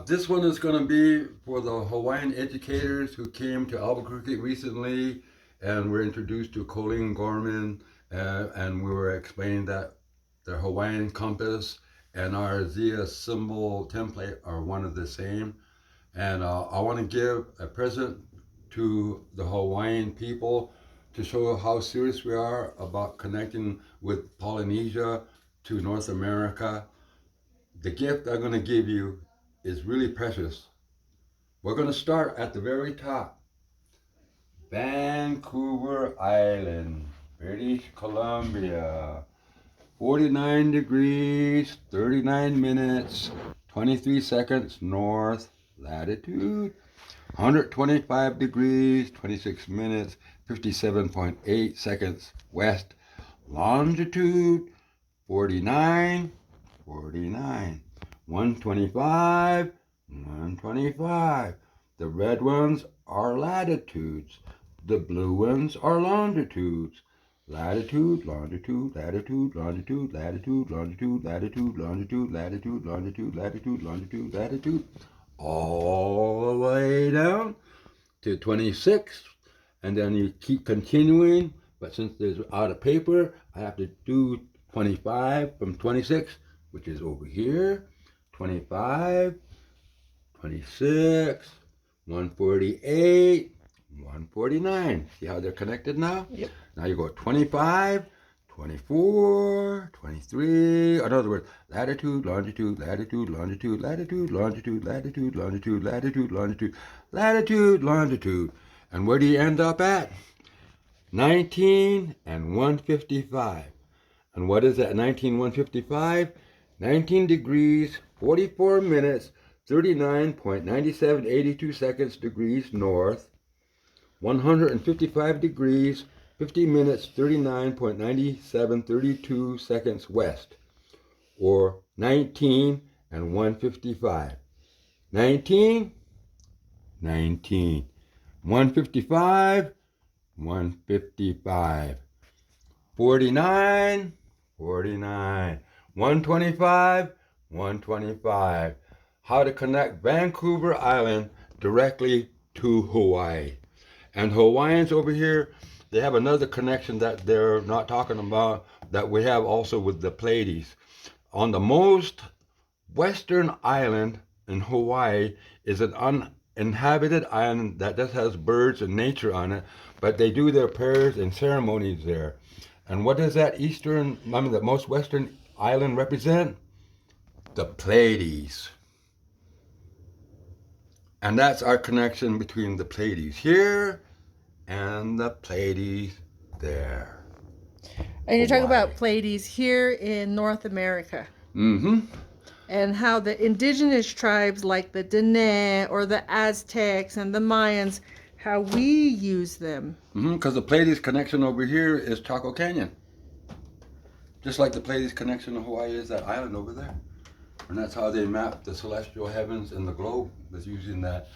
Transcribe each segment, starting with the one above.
This one is going to be for the Hawaiian educators who came to Albuquerque recently and were introduced to Colleen Gorman, and we were explaining that the Hawaiian compass and our Zia symbol template are one of the same. And I want to give a present to the Hawaiian people to show how serious we are about connecting with Polynesia to North America. The gift I'm going to give you is really precious. We're going to start at the very top. Vancouver Island, British Columbia. 49 degrees, 39 minutes, 23 seconds north latitude. 125 degrees, 26 minutes, 57.8 seconds west longitude. 49, 125, 125. The red ones are latitudes. The blue ones are longitudes. Latitude, longitude, latitude, longitude, latitude, longitude, latitude, longitude, latitude, longitude, latitude, longitude, latitude, all the way down to 26. And then you keep continuing, but since there's out of paper, I have to do 25 from 26, which is over here. 25, 26, 148, 149. See how they're connected now? Yep. Now you go 25, 24, 23. In other words, latitude, longitude, latitude, longitude, latitude, longitude, latitude, longitude, latitude, longitude, latitude, longitude. And where do you end up at? 19 and 155. And what is that 19, 155? 19 degrees, 44 minutes, 39.9782 seconds degrees north. 155 degrees, 50 minutes, 39.9732 seconds west, or 19 and 155. 19, 19. 155, 155. 49, 49. 125, 125. How to connect Vancouver Island directly to Hawaii. And Hawaiians over here, they have another connection that they're not talking about that we have also with the Pleiades. On the most western island in Hawaii is an uninhabited island that just has birds and nature on it, but they do their prayers and ceremonies there. And what does that the most western island represent? The Pleiades. And that's our connection between the Pleiades here and the Pleiades there. And you're talking about Pleiades here in North America. Mm-hmm. And how the indigenous tribes like the Dene or the Aztecs and the Mayans, how we use them. Because the Pleiades connection over here is Chaco Canyon. Just like the Pleiades connection in Hawaii is that island over there. And that's how they map the celestial heavens and the globe, is using that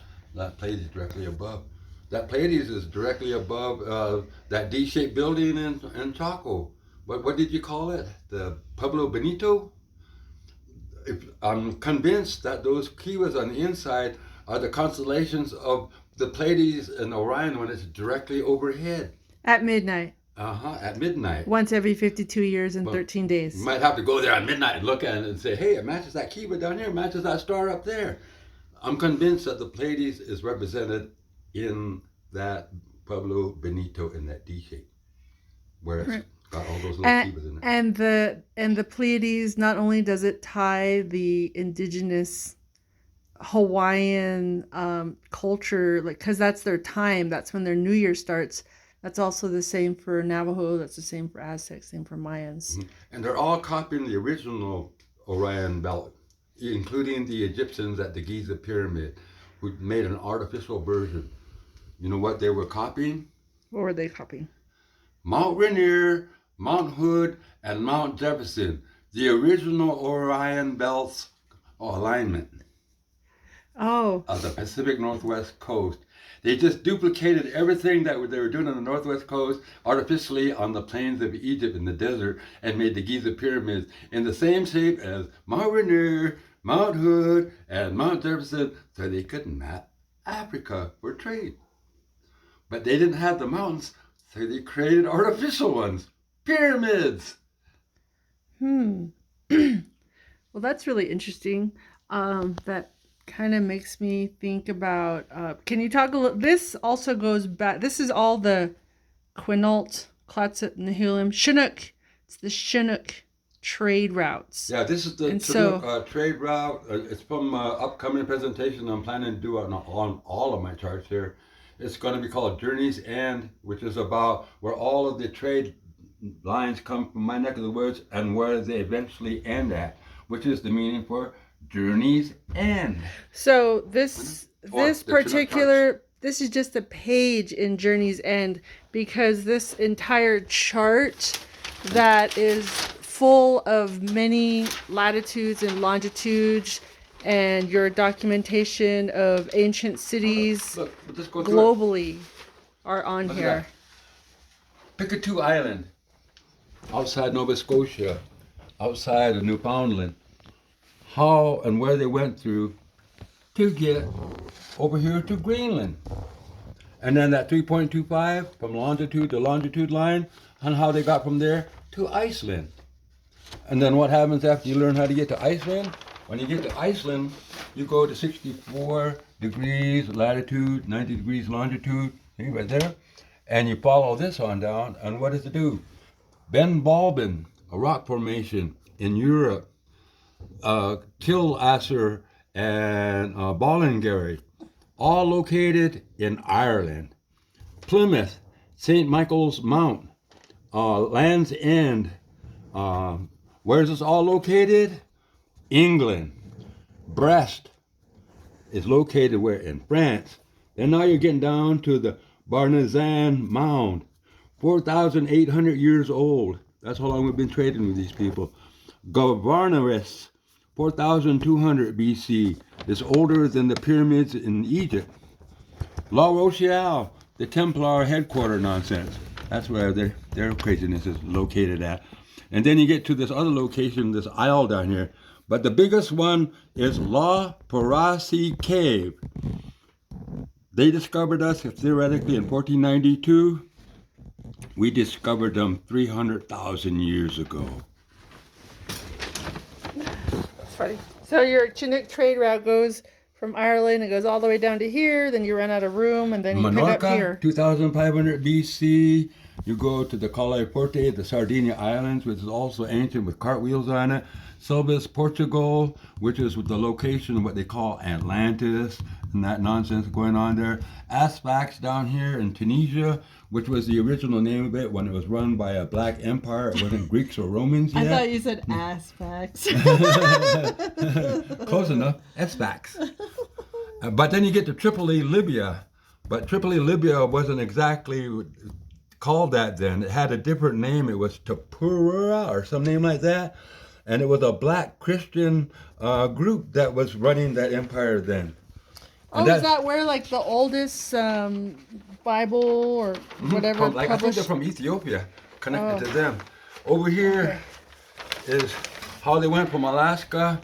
Pleiades directly above. That Pleiades is directly above that D-shaped building in Chaco. What did you call it? The Pueblo Benito? I'm convinced that those kivas on the inside are the constellations of the Pleiades and Orion when it's directly overhead. At midnight. At midnight. Once every 52 years and 13 days. You might have to go there at midnight and look at it and say, hey, it matches that kiva down here, it matches that star up there. I'm convinced that the Pleiades is represented in that Pueblo Benito in that D shape, where it's got all those little kivas in it. And the Pleiades, not only does it tie the indigenous Hawaiian culture, like, because that's their time, that's when their New Year starts. That's also the same for Navajo. That's the same for Aztecs, same for Mayans. Mm-hmm. And they're all copying the original Orion belt, including the Egyptians at the Giza Pyramid, who made an artificial version. You know what they were copying? What were they copying? Mount Rainier, Mount Hood, and Mount Jefferson, the original Orion belt's alignment of the Pacific Northwest coast. They just duplicated everything that they were doing on the Northwest coast artificially on the plains of Egypt in the desert and made the Giza pyramids in the same shape as Mount Rainier, Mount Hood, and Mount Jefferson so they could map Africa for trade. But they didn't have the mountains, so they created artificial ones, pyramids. Well, that's really interesting. That kind of makes me think about. Can you talk a little? This also goes back. This is all the Quinault, Clatsop, Nehulim, Chinook. It's the Chinook trade routes. Yeah, this is the Chinook, trade route. It's from upcoming presentation I'm planning to do on all of my charts here. It's going to be called Journey's End, which is about where all of the trade lines come from my neck of the woods and where they eventually end at, which is the meaning for Journey's End. So this particular, this is just a page in Journey's End, because this entire chart that is full of many latitudes and longitudes and your documentation of ancient cities globally are on here. Picatu Island, outside Nova Scotia, outside of Newfoundland. How and where they went through to get over here to Greenland. And then that 3.25 from longitude to longitude line, and how they got from there to Iceland. And then what happens after you learn how to get to Iceland? When you get to Iceland, you go to 64 degrees latitude, 90 degrees longitude, see right there? And you follow this on down, and what does it do? Ben Balbin, a rock formation in Europe, Killasser and Ballingarry, all located in Ireland. Plymouth, St. Michael's Mount, Land's End. Where's this all located? England. Brest is located where? In France. Then now you're getting down to the Barnazan Mound, 4,800 years old. That's how long we've been trading with these people. Govarnaris, 4,200 BC. It's older than the pyramids in Egypt. La Rochelle, the Templar headquarter nonsense. That's where their craziness is located at. And then you get to this other location, this isle down here. But the biggest one is La Parasi Cave. They discovered us theoretically in 1492. We discovered them 300,000 years ago. That's funny. So your Chinook trade route goes from Ireland, it goes all the way down to here, then you run out of room, and then you pick up here. 2,500 BC. You go to the Calle Porte, the Sardinia Islands, which is also ancient with cartwheels on it. Silvis, Portugal, which is the location of what they call Atlantis, and that nonsense going on there. Asfax down here in Tunisia, which was the original name of it when it was run by a black empire. It wasn't Greeks or Romans yet. I thought you said Asfax. Close enough. Asfax. But then you get to Tripoli, Libya. But Tripoli, Libya wasn't exactly called that then. It had a different name. It was Tapura or some name like that. And it was a black Christian group that was running that empire then. Oh, is that where like the oldest Bible or whatever I think they're from Ethiopia, connected to them. Over here is how they went from Alaska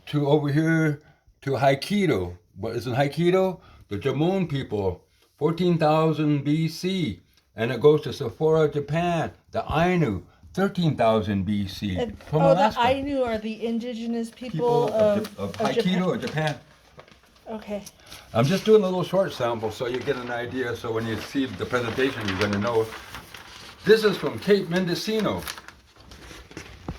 to over here to Haikido. What is in Haikido? The Jamon people, 14,000 BC. And it goes to Sephora, Japan, the Ainu, 13,000 BC. From Alaska. The Ainu are the indigenous people of Haikido or Japan. Okay. I'm just doing a little short sample so you get an idea. So when you see the presentation, you're going to know. This is from Cape Mendocino.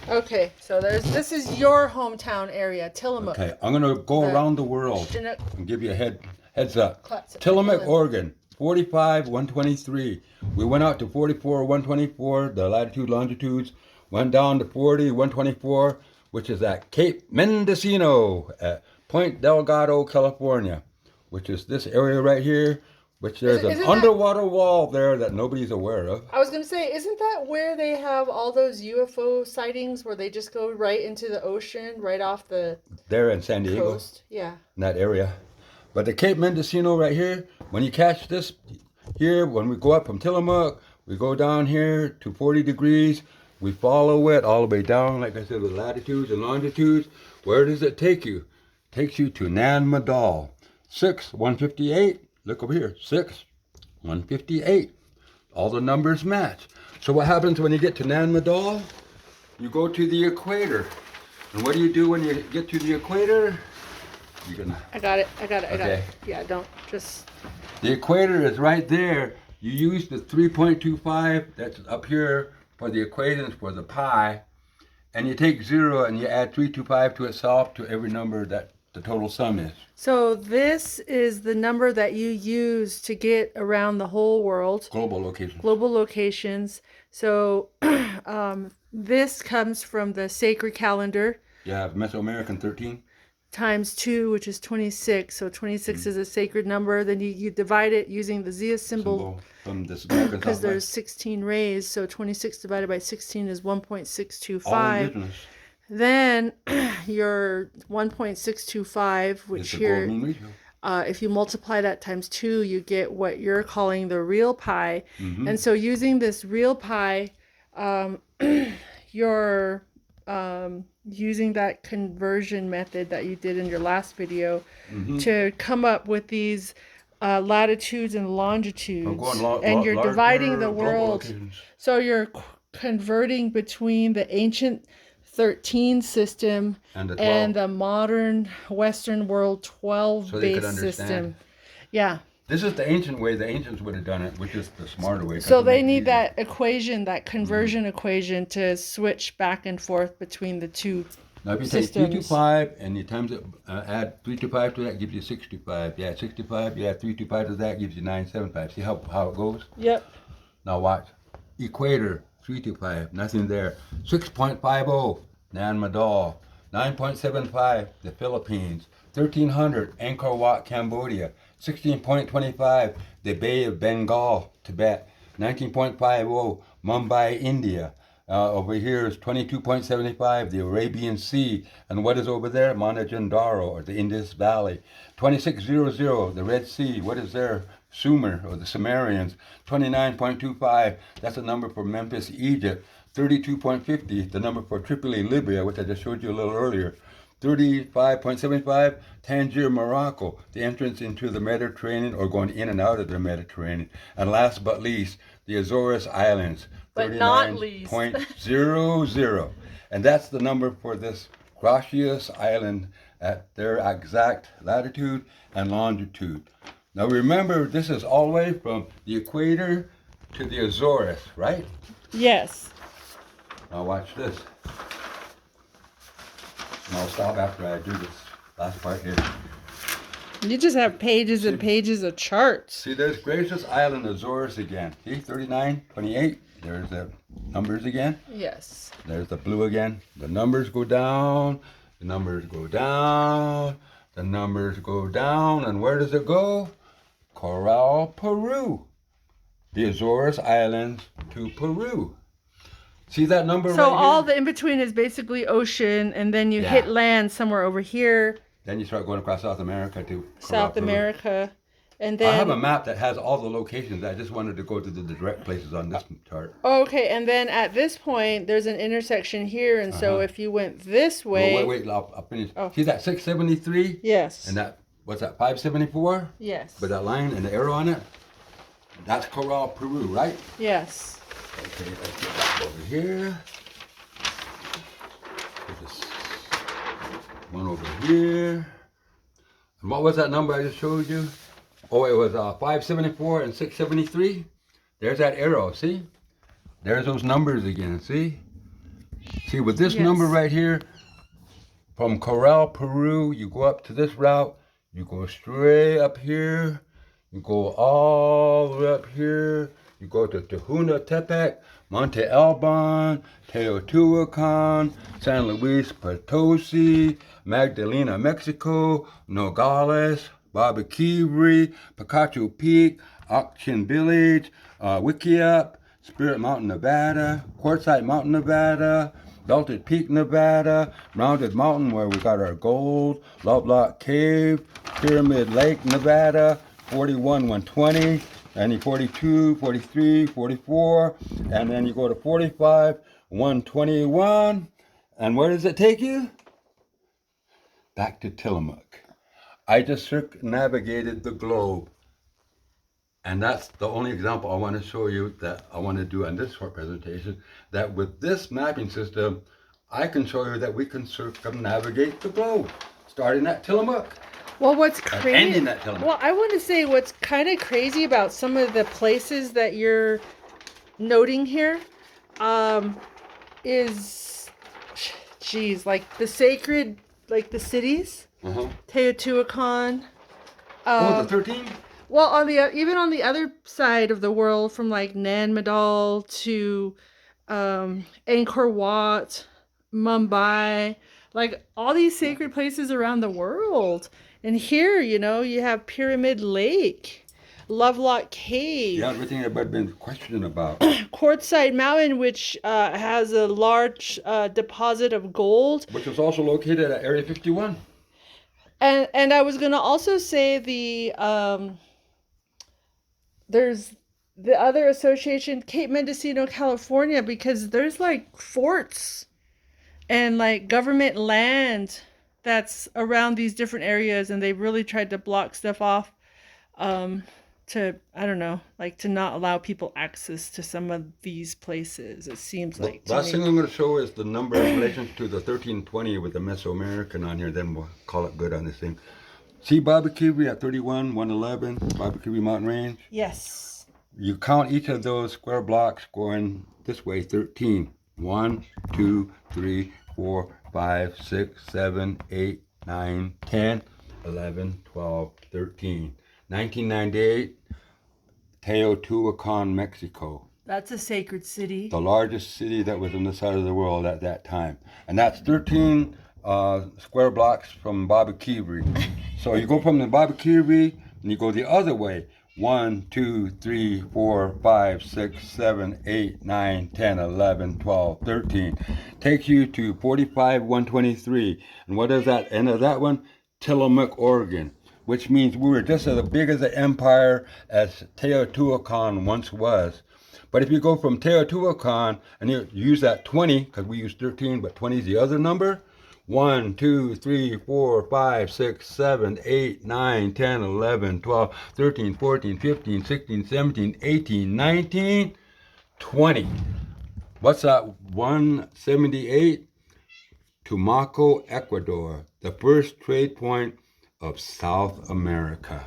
Okay, so this is your hometown area, Tillamook. Okay, I'm going to go around the world Chinook. and give you a heads up. Tillamook, Oregon, 45, 123. We went out to 44, 124, the latitude, longitudes. Went down to 40, 124, which is at Cape Mendocino at Point Delgado, California, which is this area right here, which there's an underwater wall there that nobody's aware of. I was going to say, isn't that where they have all those UFO sightings where they just go right into the ocean, right off the there in San Diego coast? Yeah. In that area. But the Cape Mendocino right here, when you catch this here, when we go up from Tillamook, we go down here to 40 degrees. We follow it all the way down, like I said, with latitudes and longitudes. Where does it take you? Takes you to Nan Madal. 6, 158. Look over here. 6, 158. All the numbers match. So what happens when you get to Nan Madal? You go to the equator. And what do you do when you get to the equator? You're gonna... I got it. I got it. Okay. Yeah, don't just... The equator is right there. You use the 3.25 that's up here for the equations for the pi, and you take 0 and you add 325 to itself to every number that the total sum is. So this is the number that you use to get around the whole world. Global location. Global locations. So this comes from the sacred calendar. You have Mesoamerican 13. Times 2, which is 26. So 26 is a sacred number. Then you divide it using the Zia symbol From this American because Southwest. there's 16 rays. So 26 divided by 16 is All 1.625. indigenous. Then your 1.625, which It's a here, Gorman ratio. if you multiply that times 2, you get what you're calling the real pi. Mhm. And so using this real pi, you're using that conversion method that you did in your last video to come up with these latitudes and longitudes. And you're dividing the world. So you're converting between the ancient 13 system and the modern Western world 12 So they could base understand. system. Yeah. This is the ancient way. The ancients would have done it, which is the smarter way. So they need that equation, that conversion equation to switch back and forth between the two Now, if you systems. take 325 and you times it, add 325 to that, gives you 65. You add 65, you add 325 to that, gives you 975. See how it goes? Yep. Now watch. Equator, 325, nothing there. 6.50, Nan Madal. 9.75, the Philippines. 1300, Angkor Wat, Cambodia. 16.25, the Bay of Bengal, Tibet. 19.50, Mumbai, India. Over here is 22.75, the Arabian Sea. And what is over there? Mohenjo-daro, or the Indus Valley. 2600, the Red Sea. What is there? Sumer, or the Sumerians. 29.25, that's a number for Memphis, Egypt. 32.50, the number for Tripoli, Libya, which I just showed you a little earlier. 35.75, Tangier, Morocco, the entrance into the Mediterranean or going in and out of the Mediterranean. And last but least, the Azores Islands, But not least. 39.00. And that's the number for this gracious island at their exact latitude and longitude. Now remember, this is all the way from the equator to the Azores, right? Yes. Now watch this. And I'll stop after I do this last part here. You just have pages and pages of charts. See, there's Gracious Island, Azores again. See, 39, 28. There's the numbers again. Yes. There's the blue again. The numbers go down. The numbers go down. The numbers go down. And where does it go? Corral, Peru. The Azores Islands to Peru. See that number right here? So all the in between is basically ocean, and then you hit land somewhere over here. Then you start going across South America to South Peru. America. And then I have a map that has all the locations. I just wanted to go to the direct places on this chart. Okay, and then at this point there's an intersection here, and so if you went this way. No, wait, I'll finish. See that 673? Yes. And that, what's that, 574? Yes. With that line and the arrow on it? That's Corral, Peru, right? Yes. Okay, let's get that over here. Put this one over here. And what was that number I just showed you? Oh, it was 574 and 673. There's that arrow, see? There's those numbers again, see? See, with this number right here, from Corral, Peru, you go up to this route, you go straight up here, you go all the way up here, you go to Tehuna-Tepec, Monte Alban, Teotihuacan, San Luis Potosi, Magdalena, Mexico, Nogales, Babaquiri, Picacho Peak, Auction Village, Wikiup, Spirit Mountain, Nevada, Quartzsite Mountain, Nevada, Belted Peak, Nevada, Rounded Mountain where we got our gold, Lovelock Cave, Pyramid Lake, Nevada, 41, 120, and you 42, 43, 44, and then you go to 45, 121, and where does it take you? back to Tillamook. I just circumnavigated the globe. And that's the only example I want to show you that I want to do on this short presentation, that with this mapping system, I can show you that we can circumnavigate the globe, starting at Tillamook. Well, what's and crazy? ending at Tillamook. Well, I want to say what's kind of crazy about some of the places that you're noting here, is, geez, like the sacred, like the cities, Teotihuacan. The 13? Well, on the even on the other side of the world, from like Nan Madol to Angkor Wat, Mumbai, like all these sacred places around the world. And here, you know, you have Pyramid Lake, Lovelock Cave. Yeah, everything everybody's been questioning about. Quartzsite Mountain, which has a large deposit of gold. Which is also located at Area 51. And I was going to also say there's the other association, Cape Mendocino, California, because there's like forts and like government land that's around these different areas, and they really tried to block stuff off to, I don't know, like to not allow people access to some of these places, it seems like. The last thing I'm going to show is the number in relation to the 1320 with the Mesoamerican on here, then we'll call it good on this thing. See Albuquerque at 31, 111, Albuquerque Mountain Range? Yes. You count each of those square blocks going this way, 13. 1, 2, 3, 4, 5, 6, 7, 8, 9, 10, 11, 12, 13. 1998, Teotihuacan, Mexico. That's a sacred city. The largest city that was on this side of the world at that time. And that's 13 square blocks from Albuquerque. So you go from the Albuquerque and you go the other way. 1, 2, 3, 4, 5, 6, 7, 8, 9, 10, 11, 12, 13. Takes you to 45, 123. And what is that end of that one? Tillamook, Oregon. Which means we were just as big as an empire as Teotihuacan once was. But if you go from Teotihuacan and you use that 20, because we use 13, but 20 is the other number. 1, 2, 3, 4, 5, 6, 7, 8, 9, 10, 11, 12, 13, 14, 15, 16, 17, 18, 19, 20. What's that? 178? Tumaco, Ecuador. The first trade point of South America.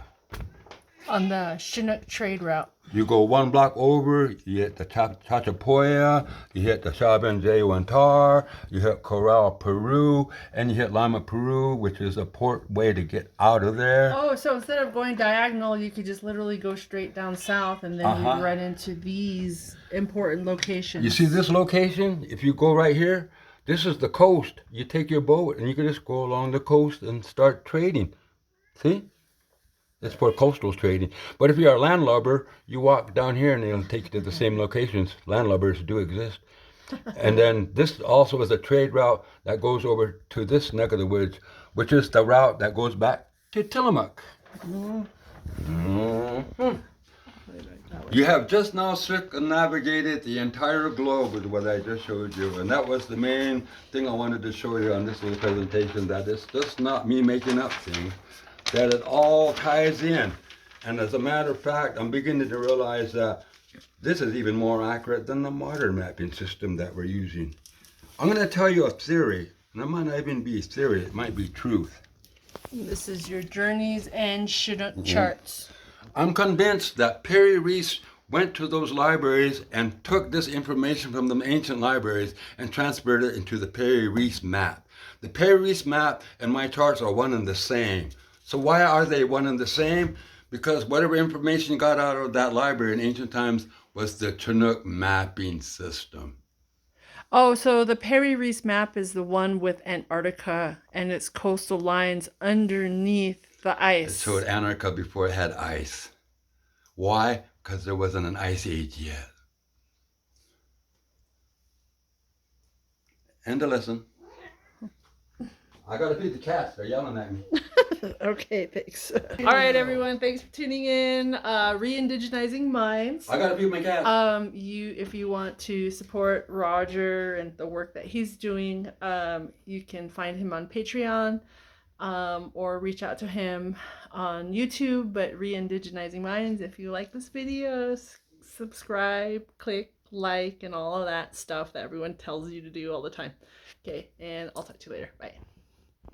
On the Chinook trade route. You go one block over, you hit the Chachapoya, you hit the Chabanzayuantar, you hit Corral, Peru, and you hit Lima, Peru, which is a port way to get out of there. Oh, so instead of going diagonal, you could just literally go straight down south, and then you'd run into these important locations. You see this location? If you go right here, this is the coast. You take your boat and you can just go along the coast and start trading. See? It's for coastal trading. But if you're a landlubber, you walk down here and they'll take you to the same locations. Landlubbers do exist. And then this also is a trade route that goes over to this neck of the woods, which is the route that goes back to Tillamook. You have just now circumnavigated the entire globe with what I just showed you. And that was the main thing I wanted to show you on this little presentation, that it's just not me making up things, that it all ties in. And as a matter of fact, I'm beginning to realize that this is even more accurate than the modern mapping system that we're using. I'm going to tell you a theory, and it might not even be theory, it might be truth. This is your Journeys and Chinook charts. I'm convinced that Perry Reese went to those libraries and took this information from the ancient libraries and transferred it into the Perry Reese map. The Perry Reese map and my charts are one and the same. So why are they one and the same? Because whatever information you got out of that library in ancient times was the Chinook mapping system. Oh, so the Perry Reese map is the one with Antarctica and its coastal lines underneath the ice. It showed Antarctica before it had ice. Why? Because there wasn't an ice age yet. End of lesson. I gotta feed the cats. They're yelling at me. Okay, thanks. All right, everyone. Thanks for tuning in. Re-indigenizing minds. I gotta feed my cat. If you want to support Roger and the work that he's doing, you can find him on Patreon. or reach out to him on YouTube, but Re-Indigenizing Minds. If you like this video, subscribe, click like, and all of that stuff that everyone tells you to do all the time. Okay, and I'll talk to you later. Bye.